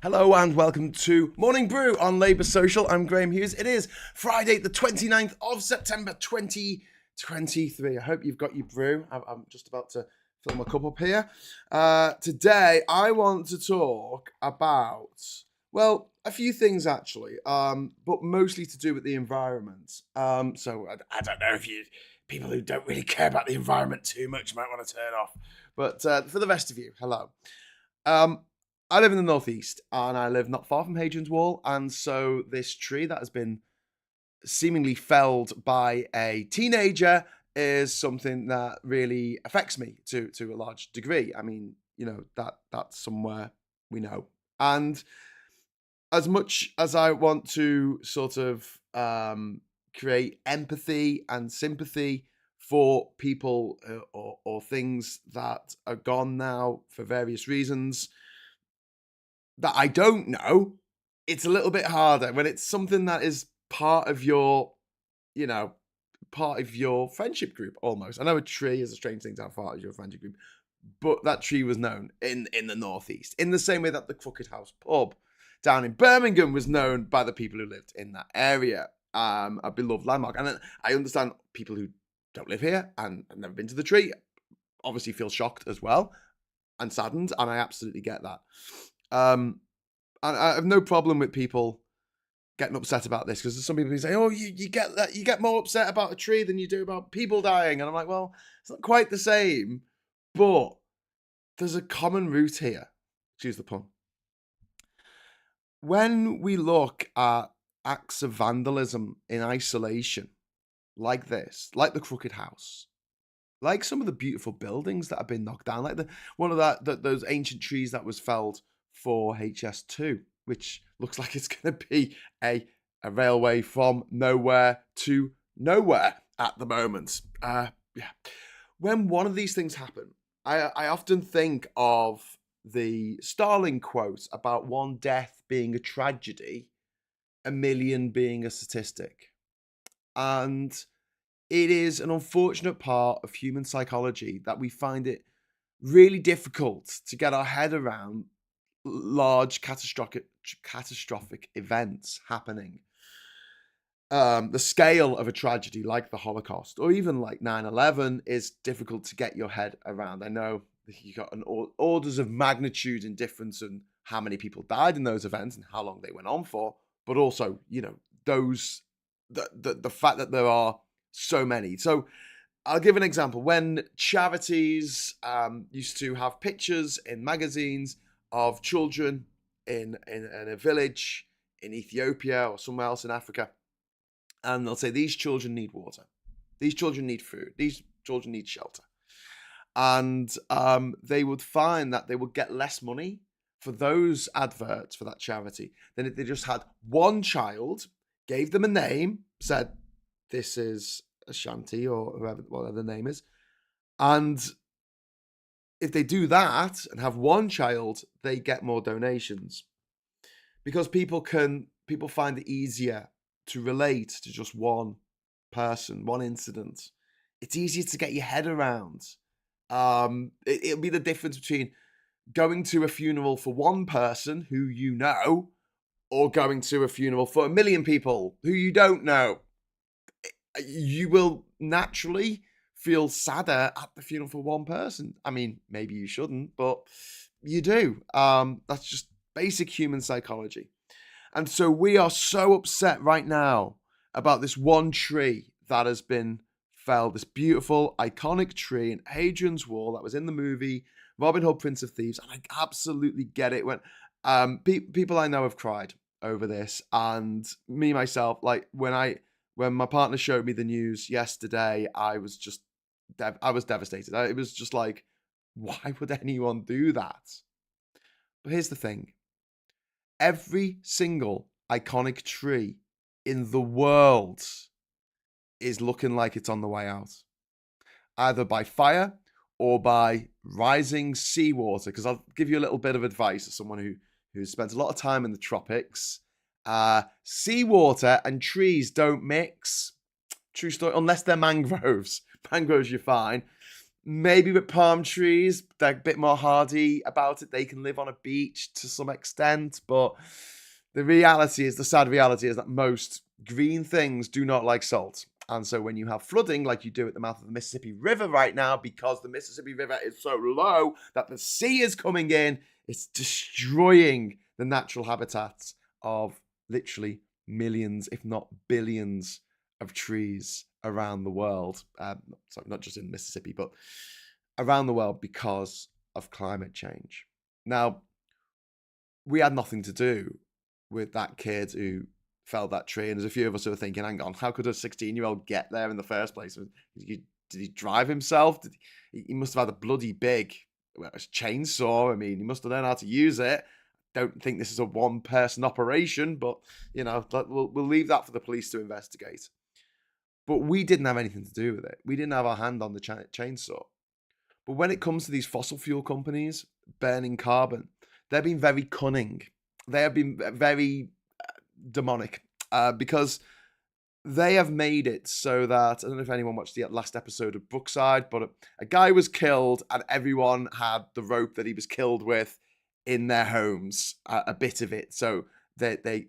Hello and welcome to Morning Brew on Labour Social. I'm Graham Hughes. It is Friday the 29th of September 2023. I hope you've got your brew. I'm just about to fill my cup up here. Today I want to talk about, well, a few things actually, but mostly to do with the environment. So I don't know if people who don't really care about the environment too much might want to turn off. But for the rest of you, hello. I live in the northeast, and I live not far from Hadrian's Wall, and so this tree that has been seemingly felled by a teenager is something that really affects me to a large degree. I mean, that's somewhere we know. And as much as I want to sort of create empathy and sympathy for people or things that are gone now for various reasons that I don't know, it's a little bit harder when it's something that is part of your friendship group almost. I know a tree is a strange thing to have part of your friendship group, but that tree was known in the northeast in the same way that the Crooked House pub down in Birmingham was known by the people who lived in that area. A beloved landmark. And I understand people who don't live here and have never been to the tree obviously feel shocked as well and saddened, and I absolutely get that. And I have no problem with people getting upset about this, because there's some people who say, "Oh, you get more upset about a tree than you do about people dying," and I'm like, well, it's not quite the same, but there's a common root here. Excuse the pun. When we look at acts of vandalism in isolation, like this, like the Crooked House, like some of the beautiful buildings that have been knocked down, like those ancient trees that was felled for HS2, which looks like it's going to be a railway from nowhere to nowhere at the moment. When one of these things happen, I often think of the Starling quote about one death being a tragedy, a million being a statistic. And it is an unfortunate part of human psychology that we find it really difficult to get our head around large catastrophic events happening. The scale of a tragedy like the Holocaust or even like 9/11 is difficult to get your head around. I know you got an orders of magnitude in difference in how many people died in those events and how long they went on for, but also, the fact that there are so many. So I'll give an example. When charities used to have pictures in magazines of children in a village in Ethiopia or somewhere else in Africa, and they'll say these children need water, these children need food, these children need shelter, and they would find that they would get less money for those adverts for that charity than if they just had one child, gave them a name, said this is Ashanti or whatever the name is, and if they do that and have one child, they get more donations, because people find it easier to relate to just one person, one incident. It's easier to get your head around. It'll be the difference between going to a funeral for one person who you know or going to a funeral for 1 million people who you don't know. You will naturally feel sadder at the funeral for one person. I mean, maybe you shouldn't, but you do. That's just basic human psychology. And so we are so upset right now about this one tree that has been felled, this beautiful, iconic tree in Hadrian's Wall that was in the movie Robin Hood, Prince of Thieves. And I absolutely get it when people I know have cried over this. And me, myself, like when my partner showed me the news yesterday, I was devastated. It was just like, why would anyone do that? But here's the thing. Every single iconic tree in the world is looking like it's on the way out, either by fire or by rising seawater. Because I'll give you a little bit of advice as someone who spends a lot of time in the tropics. Seawater and trees don't mix. True story, unless they're mangroves. Mangroves, you're fine. Maybe with palm trees, they're a bit more hardy about it. They can live on a beach to some extent, but the sad reality is that most green things do not like salt. And so when you have flooding, like you do at the mouth of the Mississippi River right now, because the Mississippi River is so low that the sea is coming in, it's destroying the natural habitats of literally millions, if not billions, of trees around the world. Sorry, not just in Mississippi, but around the world because of climate change. Now, we had nothing to do with that kid who felled that tree. And there's a few of us who are thinking, hang on, how could a 16-year-old get there in the first place? Did he drive himself? He must have had a bloody big chainsaw. I mean, he must have known how to use it. Don't think this is a one-person operation, but, we'll leave that for the police to investigate. But we didn't have anything to do with it. We didn't have our hand on the chainsaw. But when it comes to these fossil fuel companies burning carbon, they've been very cunning. They have been very demonic because they have made it so that, I don't know if anyone watched the last episode of Brookside, but a guy was killed and everyone had the rope that he was killed with in their homes, a bit of it. So they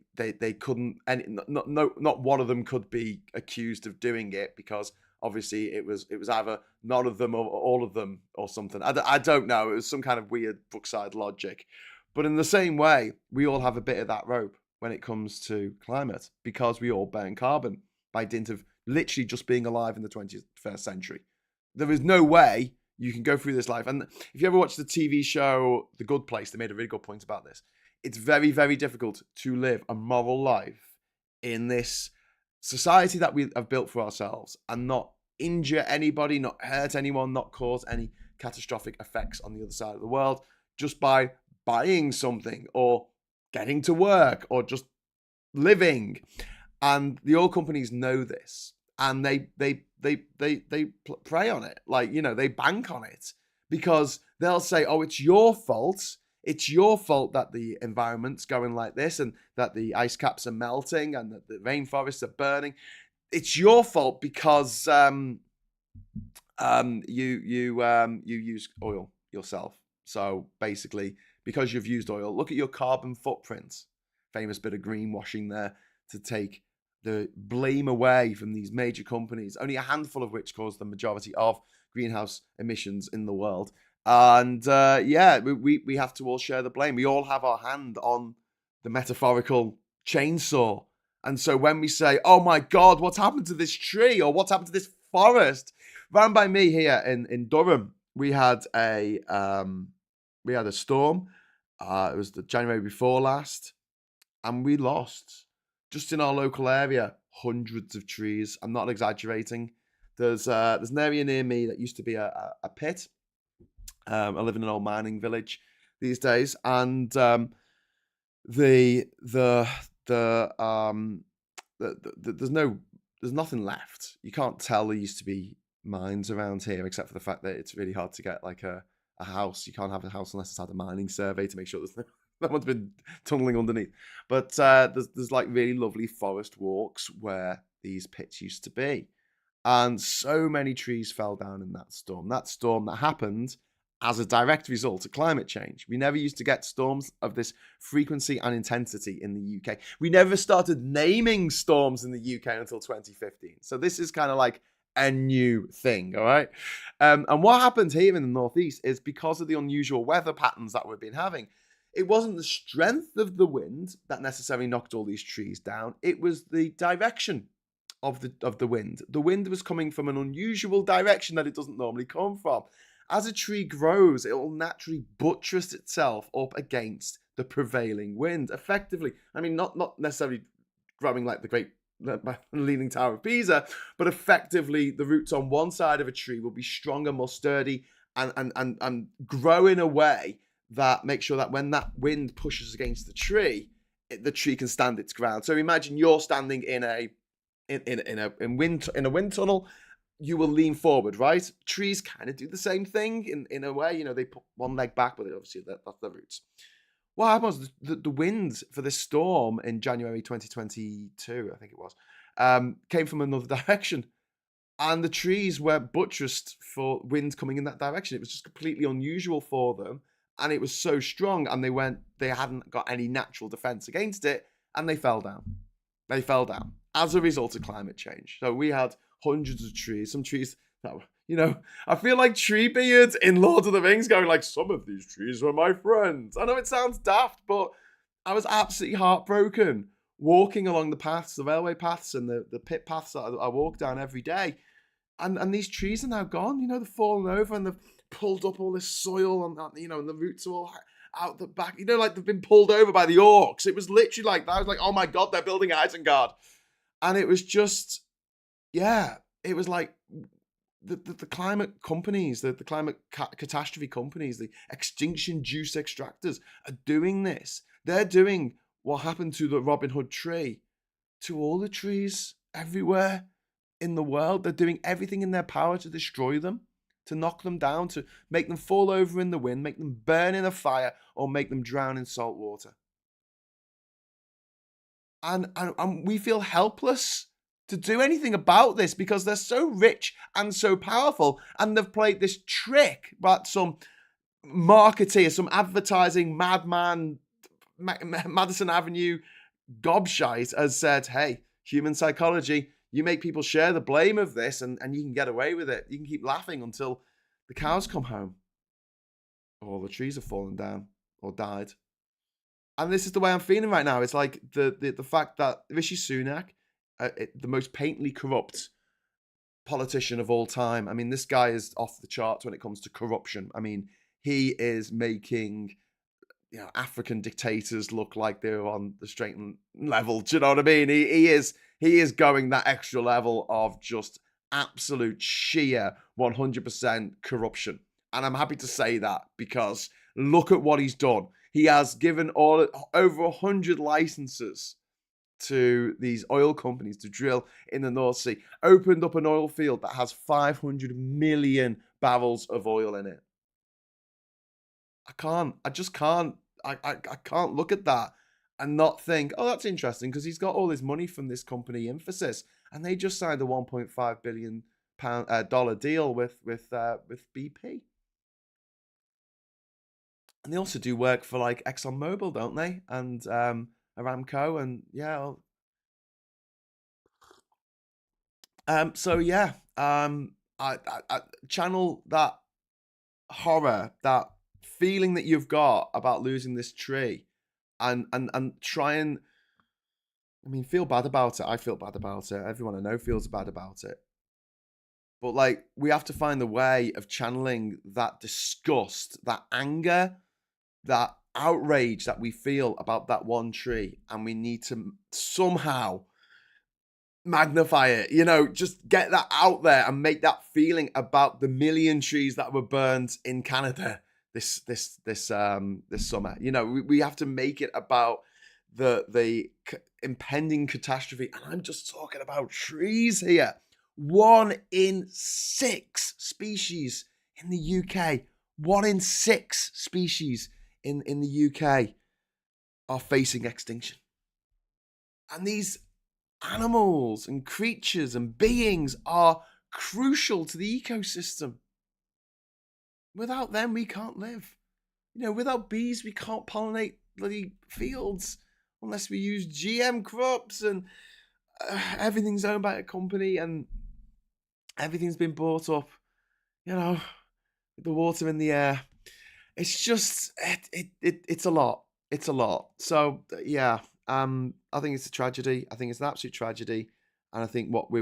couldn't, and not one of them could be accused of doing it because obviously it was either none of them or all of them or something. I don't know. It was some kind of weird Brookside logic. But in the same way, we all have a bit of that rope when it comes to climate because we all burn carbon by dint of literally just being alive in the 21st century. There is no way you can go through this life. And if you ever watch the TV show The Good Place, they made a really good point about this. It's very, very difficult to live a moral life in this society that we have built for ourselves and not injure anybody, not hurt anyone, not cause any catastrophic effects on the other side of the world just by buying something or getting to work or just living. And the oil companies know this and they prey on it. They bank on it because they'll say, oh, it's your fault. It's your fault that the environment's going like this and that the ice caps are melting and that the rainforests are burning. It's your fault because you use oil yourself. So basically, because you've used oil, look at your carbon footprint. Famous bit of greenwashing there to take the blame away from these major companies, only a handful of which cause the majority of greenhouse emissions in the world. And we have to all share the blame. We all have our hand on the metaphorical chainsaw. And so when we say, oh my God, what's happened to this tree or what's happened to this forest? Round by me here in Durham, we had a storm. It was the January before last. And we lost, just in our local area, hundreds of trees. I'm not exaggerating. There's an area near me that used to be a pit. I live in an old mining village these days, and there's nothing left. You can't tell there used to be mines around here, except for the fact that it's really hard to get like a house. You can't have a house unless it's had a mining survey to make sure there's no one's been tunneling underneath. But there's like really lovely forest walks where these pits used to be, and so many trees fell down in that storm. That storm that happened as a direct result of climate change. We never used to get storms of this frequency and intensity in the UK. We never started naming storms in the UK until 2015. So this is kind of like a new thing, all right? And what happened here in the Northeast is because of the unusual weather patterns that we've been having, it wasn't the strength of the wind that necessarily knocked all these trees down. It was the direction of the wind. The wind was coming from an unusual direction that it doesn't normally come from. As a tree grows, it will naturally buttress itself up against the prevailing wind, effectively. I mean, not necessarily growing like the great Leaning Tower of Pisa, but effectively the roots on one side of a tree will be stronger, more sturdy, and grow in a way that makes sure that when that wind pushes against the tree can stand its ground. So imagine you're standing in a wind tunnel. You will lean forward, right? Trees kind of do the same thing in a way. They put one leg back, but obviously that's the roots. What happened was the wind for this storm in January 2022, I think it was, came from another direction. And the trees were buttressed for wind coming in that direction. It was just completely unusual for them. And it was so strong, and they hadn't got any natural defense against it, and they fell down. They fell down as a result of climate change. So we had hundreds of trees, some trees that were, I feel like Treebeard in Lord of the Rings going like, some of these trees were my friends. I know it sounds daft, but I was absolutely heartbroken walking along the paths, the railway paths and the pit paths that I walk down every day. And these trees are now gone, they've fallen over and they've pulled up all this soil and the roots are all out the back, like they've been pulled over by the orcs. It was literally like that. I was like, oh my God, they're building Isengard. And it was just, it was like the climate companies, the climate catastrophe companies, the extinction juice extractors are doing this. They're doing what happened to the Robin Hood tree to all the trees everywhere in the world. They're doing everything in their power to destroy them, to knock them down, to make them fall over in the wind, make them burn in a fire, or make them drown in salt water. And we feel helpless to do anything about this because they're so rich and so powerful, and they've played this trick that some marketeer, some advertising madman, Madison Avenue gobshite has said, hey, human psychology, you make people share the blame of this and you can get away with it. You can keep laughing until the cows come home or the trees have fallen down or died. And this is the way I'm feeling right now. It's like the fact that Rishi Sunak, the most patently corrupt politician of all time. I mean, this guy is off the charts when it comes to corruption. I mean, he is making African dictators look like they're on the straight and level. Do you know what I mean? He is going that extra level of just absolute sheer 100% corruption. And I'm happy to say that because look at what he's done. He has given over 100 licenses to these oil companies to drill in the North Sea, opened up an oil field that has 500 million barrels of oil in it. I just can't look at that and not think, oh, that's interesting, because he's got all his money from this company, Emphasis, and they just signed a $1.5 billion dollar deal with BP. And they also do work for like ExxonMobil, don't they? And Aramco, and I channel that horror, that feeling that you've got about losing this tree, and try and, feel bad about it. I feel bad about it. Everyone I know feels bad about it. But like, we have to find a way of channeling that disgust, that anger, that outrage that we feel about that one tree, and we need to somehow magnify it, just get that out there and make that feeling about the million trees that were burned in Canada this summer. We have to make it about the impending catastrophe, and I'm just talking about trees here. 1 in 6 species in the UK, 1 in 6 species in the UK are facing extinction. And these animals and creatures and beings are crucial to the ecosystem. Without them, we can't live. Without bees, we can't pollinate bloody fields unless we use GM crops, and everything's owned by a company and everything's been bought up. The water in the air. It's just it's a lot. It's a lot. So I think it's a tragedy. I think it's an absolute tragedy, and I think what we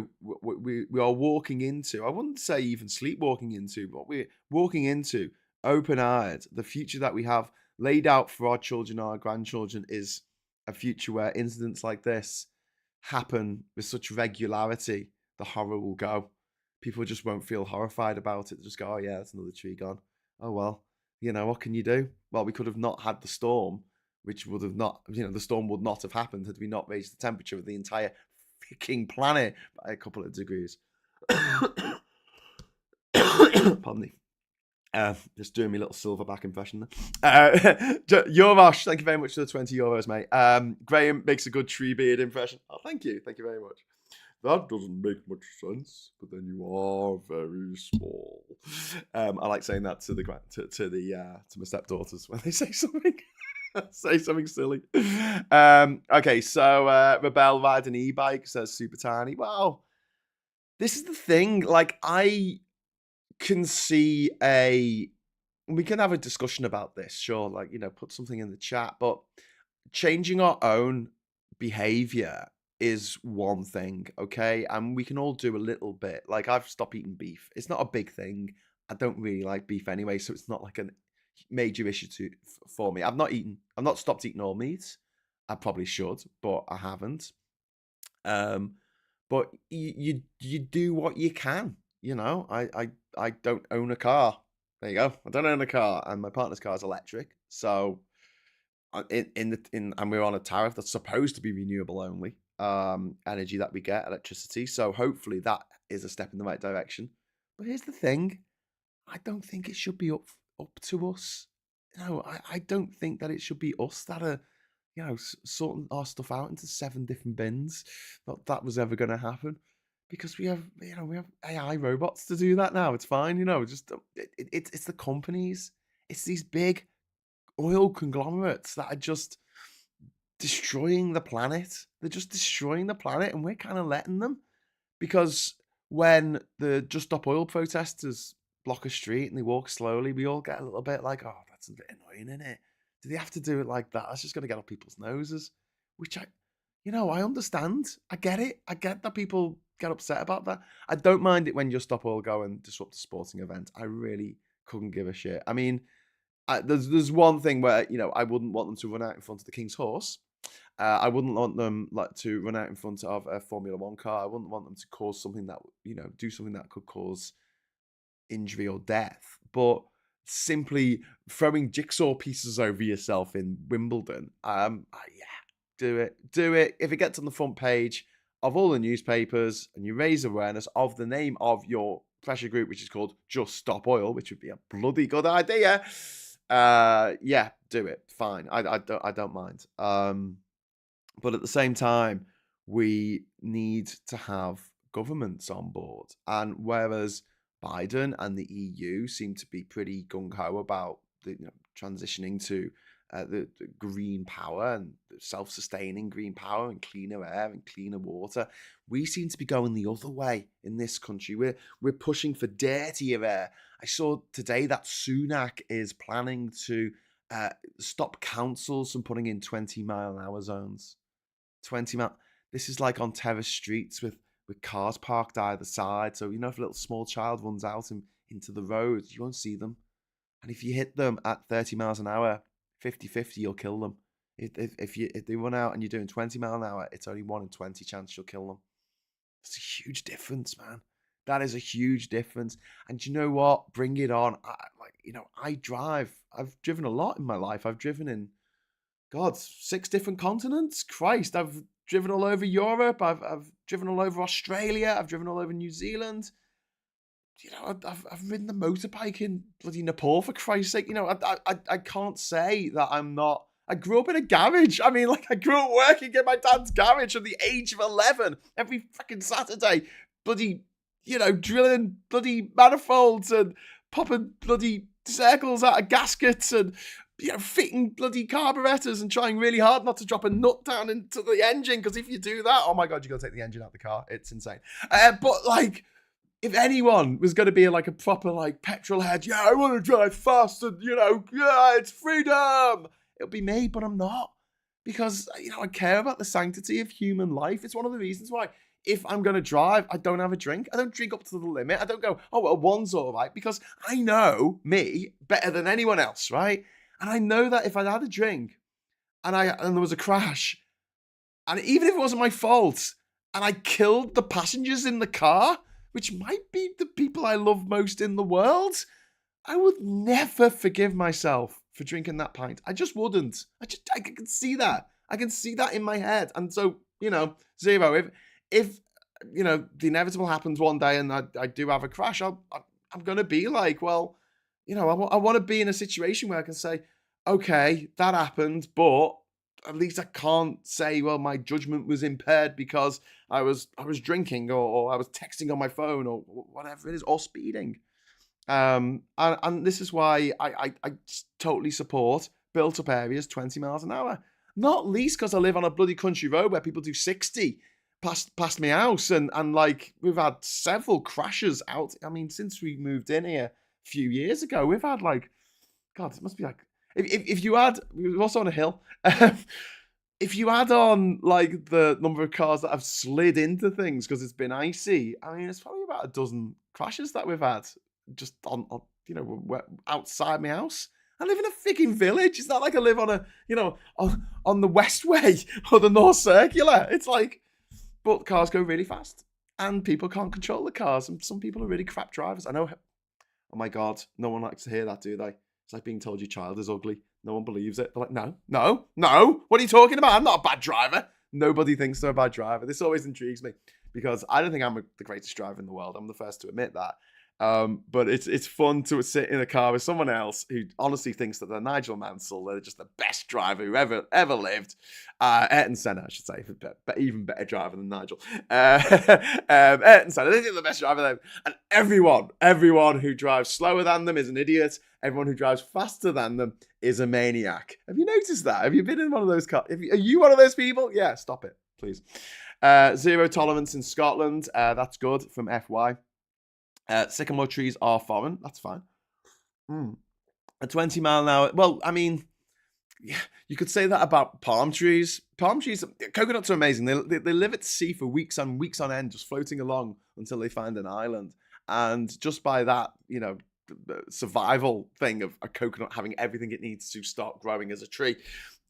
are walking into, I wouldn't say even sleepwalking into, but we're walking into open-eyed. The future that we have laid out for our children, our grandchildren, is a future where incidents like this happen with such regularity. The horror will go. People just won't feel horrified about it. They'll just go, oh yeah, that's another tree gone. Oh well, what can you do? Well, we could have not had the storm, which would have not, the storm would not have happened had we not raised the temperature of the entire freaking planet by a couple of degrees. Pardon me. Just doing my little silverback impression there. Yorash, thank you very much for the €20, mate. Graham makes a good Treebeard impression. Oh, thank you very much. That doesn't make much sense, but then you are very small. I like saying that to to my stepdaughters when they say something silly. Okay, so Rebel ride an e-bike, says Super Tiny. Well, this is the thing. Like, I can see we can have a discussion about this, sure. Like, put something in the chat, but changing our own behavior is one thing, okay? And we can all do a little bit. Like, I've stopped eating beef. It's not a big thing. I don't really like beef anyway, so it's not like a major issue for me. I've not stopped eating all meat. I probably should, but I haven't. But you do what you can, I don't own a car. There you go. I don't own a car, and my partner's car is electric. So and we're on a tariff that's supposed to be renewable only energy that we get, electricity. So hopefully that is a step in the right direction. But here's the thing: I don't think it should be up to us. I don't think that it should be us that are sorting our stuff out into 7 different bins. Not that was ever going to happen, because we have AI robots to do that now. It's fine, just it's the companies, it's these big oil conglomerates that are just destroying the planet. They're just destroying the planet, and we're kind of letting them. Because when the Just Stop Oil protesters block a street and they walk slowly, we all get a little bit like, oh, that's a bit annoying, isn't it? Do they have to do it like that? That's just going to get up people's noses, which I understand. I get it. I get that people get upset about that. I don't mind it when Just Stop Oil go and disrupt a sporting event. I really couldn't give a shit. I mean, there's one thing where, I wouldn't want them to run out in front of the King's Horse. I wouldn't want them to run out in front of a Formula One car. I wouldn't want them to cause something that, do something that could cause injury or death. But simply throwing jigsaw pieces over yourself in Wimbledon, yeah, do it. If it gets on the front page of all the newspapers and you raise awareness of the name of your pressure group, which is called Just Stop Oil, which would be a bloody good idea. Yeah, do it. Fine. I don't mind. But at the same time, we need to have governments on board. And whereas Biden and the EU seem to be pretty gung-ho about transitioning to the green power and self-sustaining green power and cleaner air and cleaner water, we seem to be going the other way in this country. We're pushing for dirtier air. I saw today that Sunak is planning to stop councils from putting in 20-mile-an-hour zones. 20 mile. This is like on terrace streets with cars parked either side. So, if a little small child runs out into the road, you won't see them. And if you hit them at 30 miles an hour, 50-50, you'll kill them. If they run out and you're doing 20 mile an hour, it's only 1 in 20 chance you'll kill them. It's a huge difference, man. That is a huge difference. And you know what? Bring it on. I drive. I've driven a lot in my life. I've driven in, God, 6 different continents. Christ, I've driven all over Europe. I've driven all over Australia. I've driven all over New Zealand. I've ridden the motorbike in bloody Nepal, for Christ's sake. I can't say that I'm not. I grew up in a garage. I mean, I grew up working in my dad's garage from the age of 11. Every fucking Saturday, bloody, drilling bloody manifolds and popping bloody circles out of gaskets and fitting bloody carburetors and trying really hard not to drop a nut down into the engine, because if you do that, oh my God, you got to take the engine out of the car. It's insane. But if anyone was going to be a proper petrol head, yeah, I want to drive fast and yeah, it's freedom, it'll be me. But I'm not, because I care about the sanctity of human life. It's one of the reasons why, if I'm going to drive, I don't have a drink. I don't drink up to the limit. I don't go, oh, well, one's all right, because I know me better than anyone else, right? And I know that if I had a drink and there was a crash, and even if it wasn't my fault, and I killed the passengers in the car, which might be the people I love most in the world, I would never forgive myself for drinking that pint. I just wouldn't. I can see that. I can see that in my head. And so, 0. If the inevitable happens one day and I do have a crash, I'm going to be like, well, I want to be in a situation where I can say, okay, that happened, but at least I can't say, well, my judgment was impaired because I was drinking, or I was texting on my phone, or whatever it is, or speeding. And this is why I totally support built up areas 20 miles an hour. Not least because I live on a bloody country road where people do 60 past my house, and like we've had several crashes out. I mean, since we moved in here a few years ago, we've had like, God, it must be like, if you add, we were also on a hill. If you add on like the number of cars that have slid into things because it's been icy, I mean, it's probably about a dozen crashes that we've had just on outside my house. I live in a freaking village. It's not like I live on on the Westway or the North Circular. It's like, but cars go really fast, and people can't control the cars, and some people are really crap drivers. I know. Oh my God, no one likes to hear that, do they? It's like being told your child is ugly. No one believes it. They're like, no, no, no. What are you talking about? I'm not a bad driver. Nobody thinks they're a bad driver. This always intrigues me because I don't think I'm the greatest driver in the world. I'm the first to admit that. But it's fun to sit in a car with someone else who honestly thinks that they're Nigel Mansell. They're just the best driver who ever lived. Ayrton Senna, I should say, but even better driver than Nigel. Ayrton Senna, they're the best driver there. And everyone who drives slower than them is an idiot. Everyone who drives faster than them is a maniac. Have you noticed that? Have you been in one of those cars? Are you one of those people? Yeah, stop it, please. Zero tolerance in Scotland. That's good from FY. Sycamore trees are foreign. That's fine. A 20 mile an hour. Well, I mean, yeah, you could say that about palm trees. Palm trees, coconuts are amazing. They live at sea for weeks and weeks on end, just floating along until they find an island. And just by that, the survival thing of a coconut having everything it needs to start growing as a tree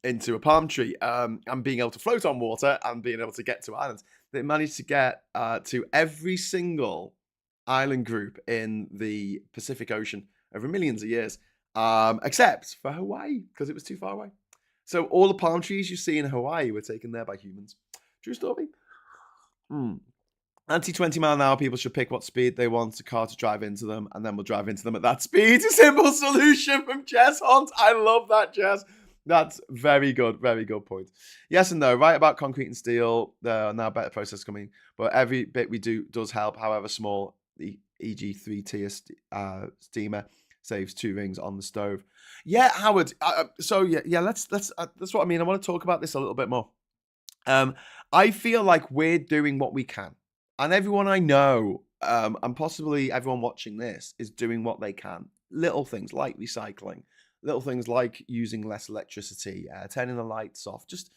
into a palm tree, and being able to float on water and being able to get to islands, they managed to get to every single island group in the Pacific Ocean over millions of years, except for Hawaii, because it was too far away. So all the palm trees you see in Hawaii were taken there by humans. True story. Anti-20 mile an hour people should pick what speed they want a car to drive into them, and then we'll drive into them at that speed. A simple solution from Jess Hunt. I love that, Jess. That's very good point. Yes and no. Right about concrete and steel. There are now better processes coming, but every bit we do does help, however small. The e.g. 3-tier steamer saves 2 rings on the stove. Yeah, Howard. So yeah. Let's. That's what I mean. I want to talk about this a little bit more. I feel like we're doing what we can, and everyone I know, and possibly everyone watching this, is doing what they can. Little things like recycling, little things like using less electricity, turning the lights off. Just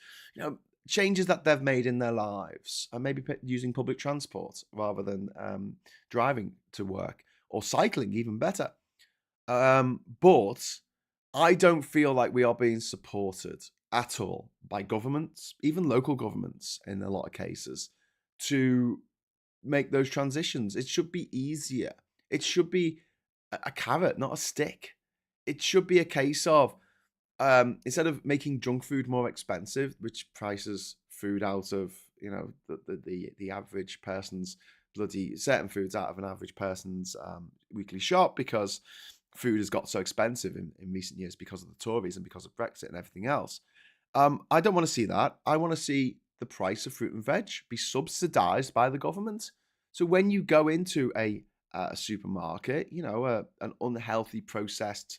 changes that they've made in their lives, and maybe using public transport rather than driving to work, or cycling, even better. But I don't feel like we are being supported at all by governments, even local governments in a lot of cases, to make those transitions. It should be easier. It should be a carrot, not a stick. It should be a case of, instead of making junk food more expensive, which prices food out of the average person's certain foods out of an average person's weekly shop, because food has got so expensive in recent years because of the Tories and because of Brexit and everything else. I don't want to see that. I want to see the price of fruit and veg be subsidized by the government. So when you go into a supermarket, an unhealthy processed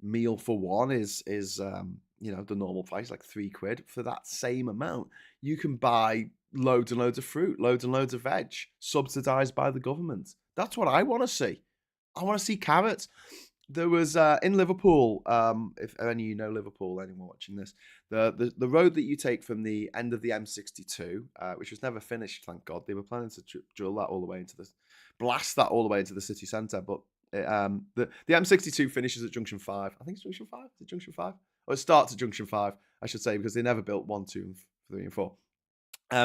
meal for one is the normal price, like £3. For that same amount, you can buy loads and loads of fruit, loads and loads of veg, subsidized by the government. That's what I want to see. I want to see carrots. There was in Liverpool, if any of you know Liverpool, anyone watching this, the road that you take from the end of the M62, which was never finished, thank God. They were planning to drill that all the way blast that all the way into the city centre, but the M62 finishes at Junction 5. I think it's Junction 5. Is it Junction 5? Or it starts at Junction 5, I should say, because they never built 1, 2, 3, and 4.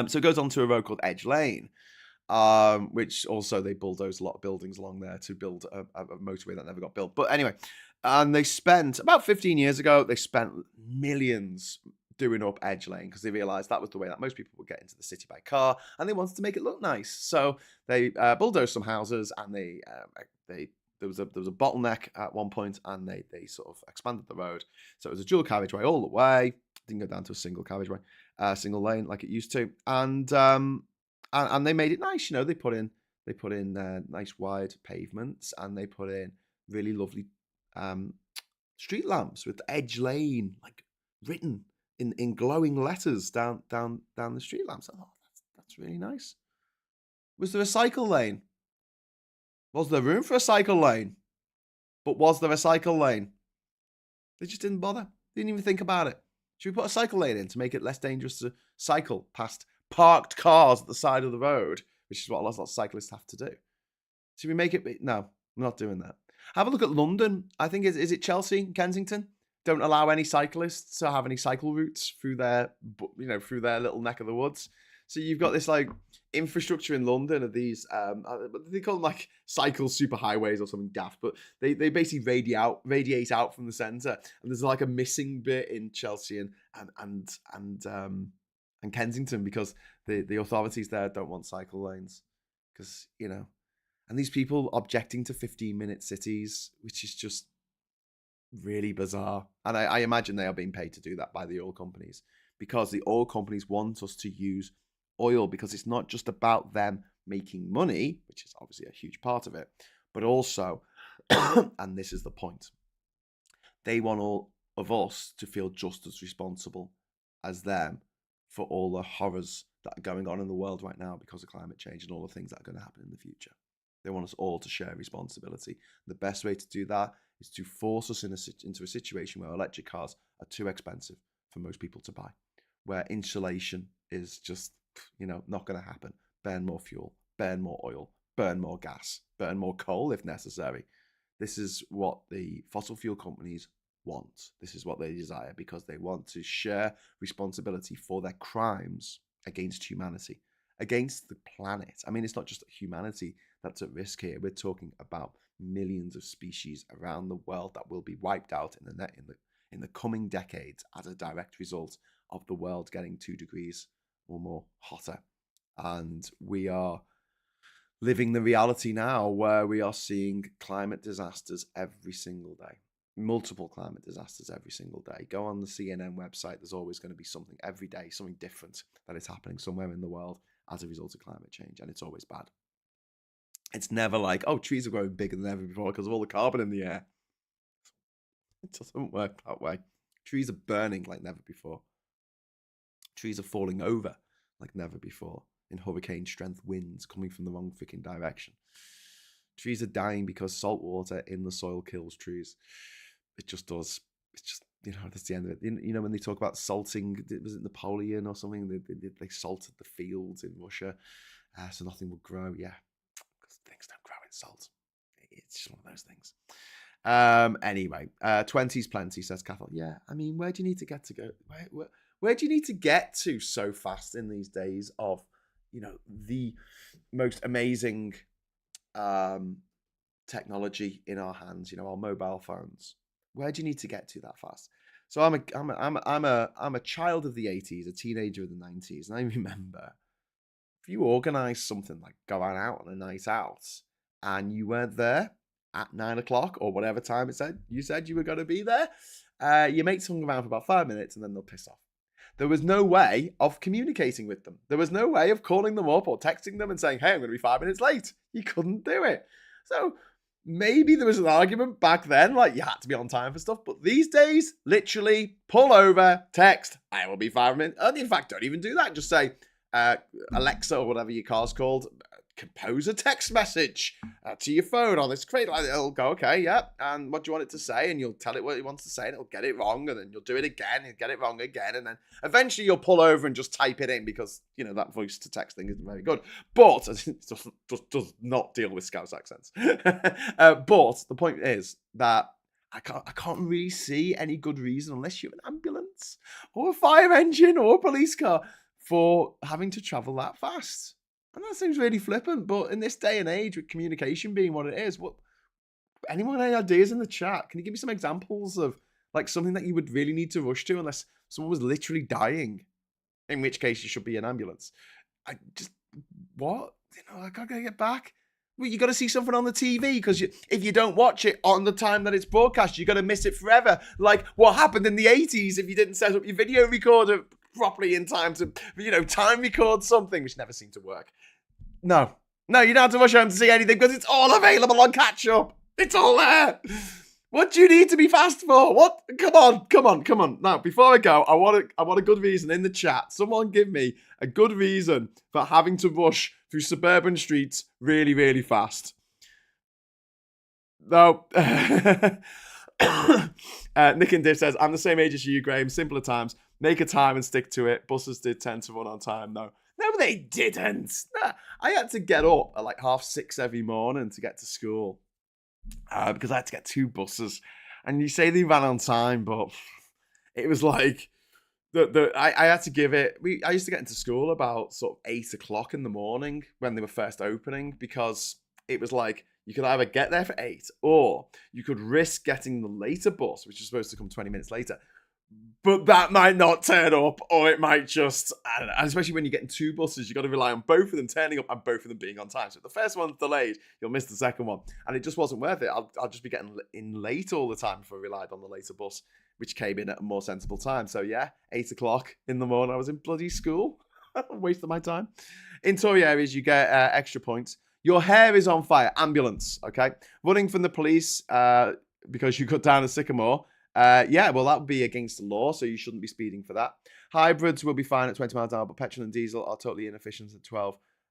So it goes on to a road called Edge Lane, which also they bulldozed a lot of buildings along there to build a motorway that never got built. But anyway, and they spent, about 15 years ago, they spent millions doing up Edge Lane because they realised that was the way that most people would get into the city by car, and they wanted to make it look nice. So they bulldozed some houses, and there was a bottleneck at one point, and they sort of expanded the road. So it was a dual carriageway all the way. Didn't go down to a single carriageway, single lane like it used to. And they made it nice. You know, they put in nice wide pavements, and they put in really lovely street lamps with Edge Lane like written in glowing letters down the street lamps. I thought that's really nice. Was there a cycle lane? Was there room for a cycle lane? But was there a cycle lane? They just didn't bother. They didn't even think about it. Should we put a cycle lane in to make it less dangerous to cycle past parked cars at the side of the road, which is what lots of cyclists have to do? Should we make it? No, I'm not doing that. Have a look at London. I think, is it Chelsea, Kensington? Don't allow any cyclists to have any cycle routes through their little neck of the woods. So you've got this like infrastructure in London of these, they call them like cycle superhighways or something daft, but they basically radiate out from the centre, and there's like a missing bit in Chelsea and Kensington because the authorities there don't want cycle lanes because, you know, and these people objecting to 15-minute cities, which is just really bizarre. And I imagine they are being paid to do that by the oil companies, because the oil companies want us to use oil, because it's not just about them making money, which is obviously a huge part of it, but also, and this is the point, they want all of us to feel just as responsible as them for all the horrors that are going on in the world right now because of climate change and all the things that are going to happen in the future. They want us all to share responsibility. The best way to do that is to force us into a situation where electric cars are too expensive for most people to buy, where insulation is just, you know, not going to happen. Burn more fuel, burn more oil, burn more gas, burn more coal if necessary. This is what the fossil fuel companies want. This is what they desire, because they want to share responsibility for their crimes against humanity, against the planet. I mean, it's not just humanity that's at risk here. We're talking about millions of species around the world that will be wiped out in the coming decades as a direct result of the world getting 2 degrees or more hotter. And we are living the reality now where we are seeing climate disasters every single day. Multiple climate disasters every single day. Go on the CNN website. There's always going to be something every day, something different that is happening somewhere in the world as a result of climate change. And it's always bad. It's never like, oh, trees are growing bigger than ever before because of all the carbon in the air. It doesn't work that way. Trees are burning like never before. Trees are falling over like never before in hurricane strength winds coming from the wrong freaking direction. Trees are dying because salt water in the soil kills trees. It just does. It's just, you know, that's the end of it. You know, when they talk about salting, was it Napoleon or something? They salted the fields in Russia so nothing would grow. Yeah, because things don't grow in salt. It's just one of those things. Anyway, 20's plenty, says Cathal. Yeah, I mean, where do you need to get to go? Where do you need to get to so fast in these days of, you know, the most amazing technology in our hands, you know, our mobile phones? Where do you need to get to that fast? So I'm a child of the 80s, a teenager of the 90s, and I remember if you organise something like going out on a night out and you weren't there at 9 o'clock or whatever time you said you were going to be there, your mates hung around for about 5 minutes and then they'll piss off. There was no way of communicating with them. There was no way of calling them up or texting them and saying, hey, I'm going to be 5 minutes late. You couldn't do it. So maybe there was an argument back then, like you had to be on time for stuff. But these days, literally pull over, text, I will be 5 minutes. And in fact, don't even do that. Just say, Alexa or whatever your car's called, compose a text message to your phone on this crate. It'll go, okay, yeah. And what do you want it to say? And you'll tell it what it wants to say, and it'll get it wrong. And then you'll do it again and get it wrong again. And then eventually you'll pull over and just type it in because, you know, that voice to text thing isn't very good. But it does not deal with Scouse accents. But the point is that I can't really see any good reason, unless you're an ambulance or a fire engine or a police car, for having to travel that fast. And that seems really flippant, but in this day and age, with communication being what it is, anyone any ideas in the chat? Can you give me some examples of like something that you would really need to rush to unless someone was literally dying? In which case you should be an ambulance. What? You know, I gotta get back. Well, you got to see something on the TV because if you don't watch it on the time that it's broadcast, you're going to miss it forever. Like what happened in the 80s if you didn't set up your video recorder properly in time to, time record something, which never seemed to work. No, you don't have to rush home to see anything because it's all available on catch up. It's all there. What do you need to be fast for? What? Come on. Now, before I go, I want a good reason in the chat. Someone give me a good reason for having to rush through suburban streets really, really fast. No. Nick and Div says, I'm the same age as you, Graham. Simpler times. Make a time and stick to it. Buses did tend to run on time, though. No, they didn't. Nah, I had to get up at like 6:30 every morning to get to school. Because I had to get 2 buses, and you say they ran on time, but it was like I had to give it. I used to get into school about sort of 8 o'clock in the morning when they were first opening, because it was like you could either get there for 8 or you could risk getting the later bus, which is supposed to come 20 minutes later. But that might not turn up, or it might just, I don't know. And especially when you're getting 2 buses, you've got to rely on both of them turning up and both of them being on time. So if the first one's delayed, you'll miss the second one. And it just wasn't worth it. I'll just be getting in late all the time if I relied on the later bus, which came in at a more sensible time. So yeah, 8 o'clock in the morning, I was in bloody school. Wasted my time. In Tory areas, you get extra points. Your hair is on fire. Ambulance, okay? Running from the police because you cut down a sycamore. Yeah, well, that would be against the law, so you shouldn't be speeding for that. Hybrids will be fine at 20 miles an hour, but petrol and diesel are totally inefficient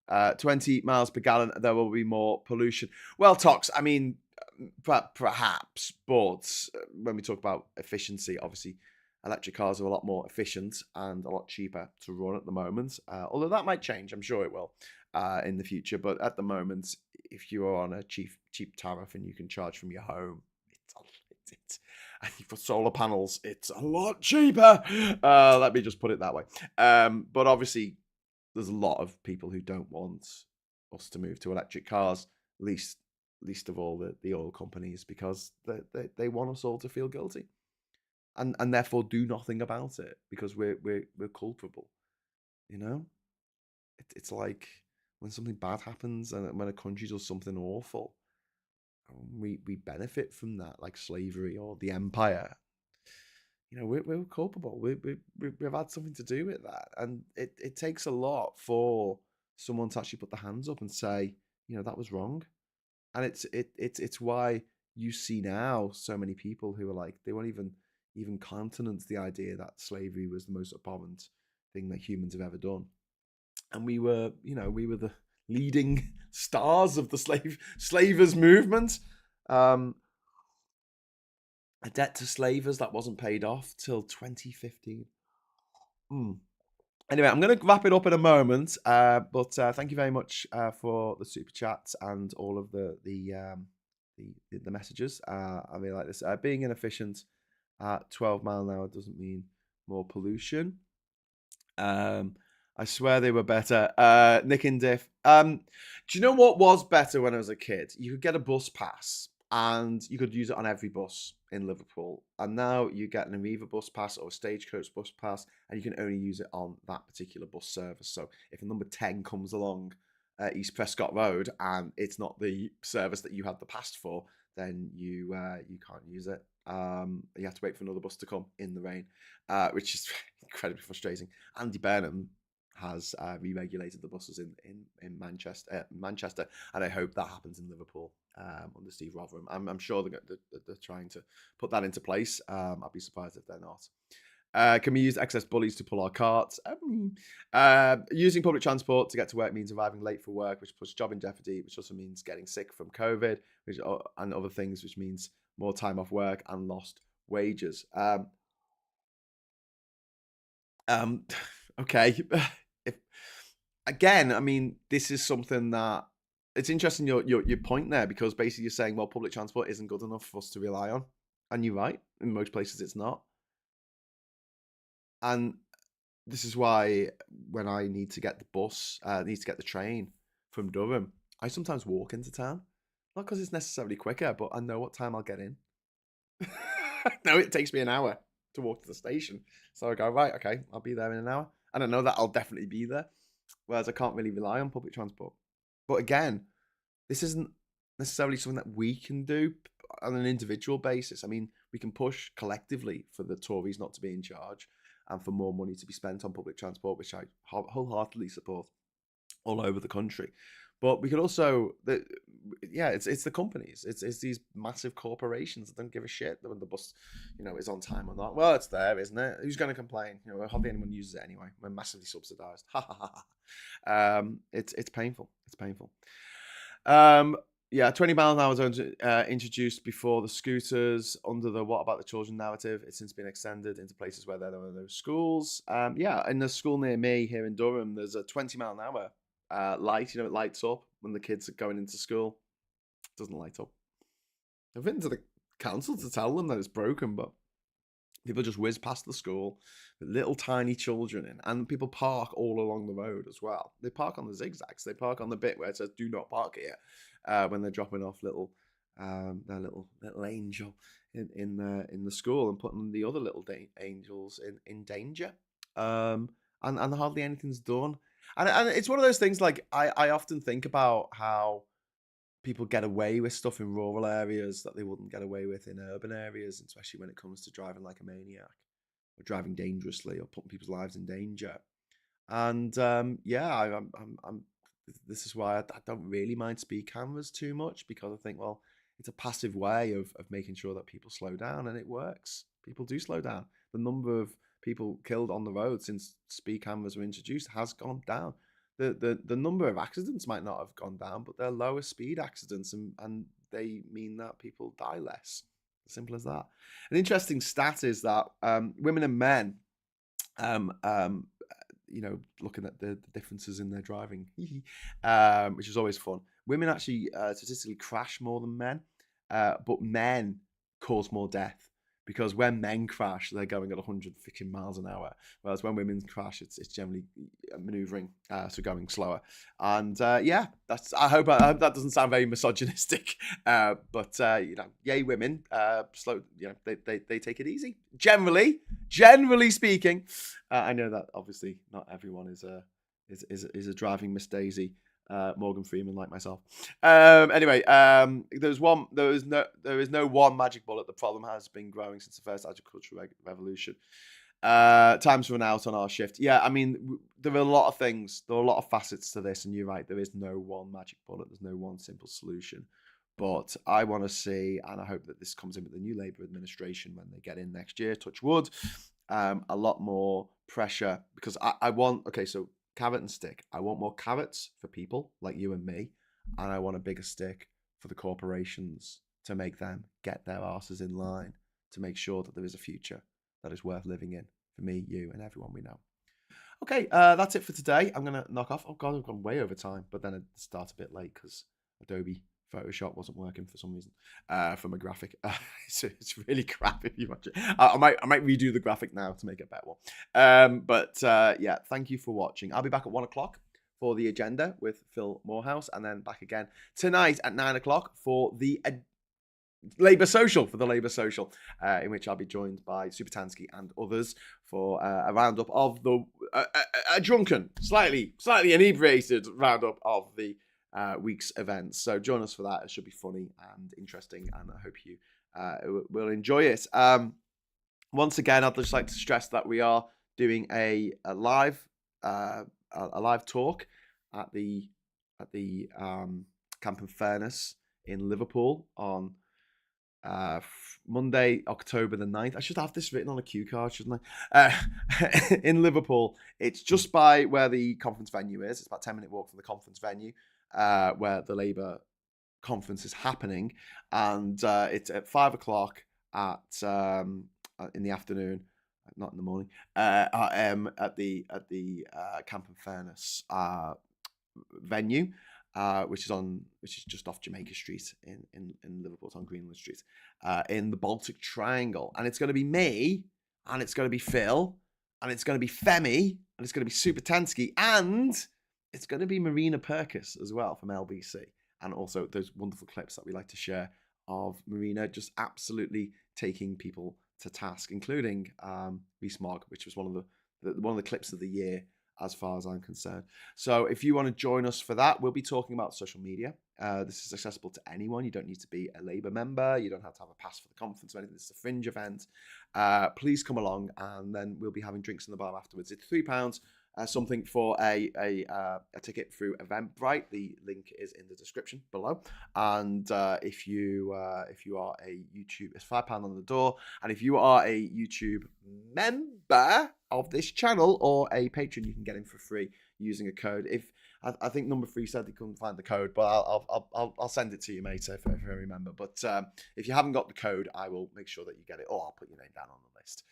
at 20 miles per gallon. There will be more pollution. Well, Tox, I mean, perhaps, but when we talk about efficiency, obviously, electric cars are a lot more efficient and a lot cheaper to run at the moment. Although that might change, I'm sure it will in the future. But at the moment, if you are on a cheap tariff and you can charge from your home, I think for solar panels, it's a lot cheaper. Let me just put it that way. But obviously, there's a lot of people who don't want us to move to electric cars, least of all the oil companies, because they want us all to feel guilty, and therefore do nothing about it because we're culpable. It's like when something bad happens and when a country does something awful. We benefit from that, like slavery or the empire. We're culpable. We've had something to do with that, and it takes a lot for someone to actually put their hands up and say, that was wrong. And it's why you see now so many people who are like, they won't even countenance the idea that slavery was the most abhorrent thing that humans have ever done. And we were the leading stars of the slavers movement. A debt to slavers that wasn't paid off till 2015. Anyway, I'm going to wrap it up in a moment, but thank you very much for the super chats and all of the messages. I really like this. Being inefficient at 12 miles an hour doesn't mean more pollution. I swear they were better. Nick and Diff. Do you know what was better when I was a kid? You could get a bus pass and you could use it on every bus in Liverpool. And now you get an Aviva bus pass or a Stagecoach bus pass, and you can only use it on that particular bus service. So if a number 10 comes along East Prescott Road and it's not the service that you had the pass for, then you can't use it. You have to wait for another bus to come in the rain, which is incredibly frustrating. Andy Burnham has re-regulated the buses in Manchester, and I hope that happens in Liverpool under Steve Rotherham. I'm sure they're trying to put that into place. I'd be surprised if they're not. Can we use excess bullies to pull our carts? Using public transport to get to work means arriving late for work, which puts job in jeopardy, which also means getting sick from COVID, and other things, which means more time off work and lost wages. Okay. Again, I mean, this is something that it's interesting your point there, because basically you're saying, well, public transport isn't good enough for us to rely on, and you're right. In most places, it's not. And this is why when I need to get the bus, need to get the train from Durham, I sometimes walk into town, not because it's necessarily quicker, but I know what time I'll get in. No, it takes me an hour to walk to the station, so I go, right, okay, I'll be there in an hour, and I know that I'll definitely be there. Whereas I can't really rely on public transport. But again, this isn't necessarily something that we can do on an individual basis. I mean, we can push collectively for the Tories not to be in charge and for more money to be spent on public transport, which I wholeheartedly support all over the country. But we could also, yeah, it's the companies, it's these massive corporations that don't give a shit when the bus, is on time or not. Well, it's there, isn't it? Who's going to complain? Hardly anyone uses it anyway. We're massively subsidised. Ha ha ha. It's painful. It's painful. Yeah, 20 mile an hour zones introduced before the scooters under the "What about the children" narrative. It's since been extended into places where there are no schools. Yeah, in the school near me here in Durham, there's a 20 mile an hour light. It lights up when the kids are going into school. It doesn't light up. I've written to the council to tell them that it's broken, but people just whiz past the school with little tiny children in, and people park all along the road as well. They park on the zigzags. They park on the bit where it says "Do not park here" when they're dropping off their little angel in the school and putting the other little angels in danger. And hardly anything's done. And it's one of those things. Like I often think about how people get away with stuff in rural areas that they wouldn't get away with in urban areas, especially when it comes to driving like a maniac or driving dangerously or putting people's lives in danger. And yeah, I'm this is why I don't really mind speed cameras too much, because I think, well, it's a passive way of making sure that people slow down, and it works. People do slow down. The number of people killed on the road since speed cameras were introduced has gone down. The number of accidents might not have gone down, but they're lower speed accidents, and they mean that people die less. Simple as that. An interesting stat is that women and men, looking at the differences in their driving, which is always fun. Women actually statistically crash more than men, but men cause more death. Because when men crash, they're going at 100 freaking miles an hour, whereas when women crash, it's generally manoeuvring, so going slower. And yeah, I hope that doesn't sound very misogynistic, but yay women, slow. They take it easy. Generally speaking, I know that obviously not everyone is a driving Miss Daisy. Morgan Freeman, like myself. Anyway, there is no one magic bullet. The problem has been growing since the first agricultural revolution. Time's run out on our shift. Yeah, I mean, there are a lot of things. There are a lot of facets to this, and you're right. There is no one magic bullet. There's no one simple solution. But I want to see, and I hope that this comes in with the new Labour administration when they get in next year, touch wood, a lot more pressure, because I want, okay, so carrot and stick. I want more carrots for people like you and me, and I want a bigger stick for the corporations to make them get their asses in line to make sure that there is a future that is worth living in for me, you, and everyone we know. Okay, that's it for today. I'm going to knock off. Oh, God, I've gone way over time, but then I start a bit late because Adobe Photoshop wasn't working for some reason for my graphic. It's really crap if you watch it. I might redo the graphic now to make it a better one. But yeah, thank you for watching. I'll be back at 1 o'clock for the agenda with Phil Morehouse, and then back again tonight at 9 o'clock for the Labour Social, in which I'll be joined by Supertansky and others for a roundup of the a drunken, slightly inebriated roundup of the week's events. So join us for that. It should be funny and interesting, and I hope you will enjoy it. Once again, I'd just like to stress that we are doing a live talk at the Camp and Fairness in Liverpool on Monday, October the 9th. I should have this written on a cue card, shouldn't I? In Liverpool. It's just by where the conference venue is. It's about a 10-minute walk from the conference venue, where the Labour conference is happening. And it's at 5 o'clock in the afternoon, not in the morning, at the Camp and Fairness venue. Which is just off Jamaica Street in Liverpool. It's on Greenwood Street, in the Baltic Triangle. And it's going to be me, and it's going to be Phil, and it's going to be Femi, and it's going to be Supertansky, and it's going to be MARINA PURKISS as well from LBC. And also those wonderful clips that we like to share of MARINA just absolutely taking people to task, including Rees-Mogg, which was one of the clips of the year. as far as I'm concerned. So if you want to join us for that, we'll be talking about social media. This is accessible to anyone. You don't need to be a Labour member. You don't have to have a pass for the conference or anything. This is a fringe event. Please come along, and then we'll be having drinks in the bar afterwards. It's £3. Something for a ticket through Eventbrite. The link is in the description below. And if you are a YouTube, it's £5 on the door. And if you are a YouTube member of this channel or a patron, you can get in for free using a code. If I think number 3 said they couldn't find the code, but I'll send it to you, mate, if I remember. But if you haven't got the code, I will make sure that you get it, or I'll put your name down on the list.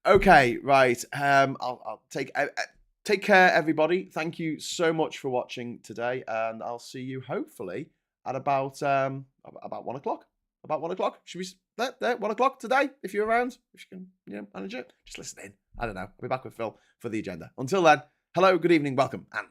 Okay, right. I'll take care, everybody. Thank you so much for watching today, and I'll see you hopefully at about 1 o'clock. About 1 o'clock. Should we there 1 o'clock today? If you're around, if you can, manage it, just listen in. I don't know. I'll be back with Phil for the agenda. Until then, hello, good evening, welcome, and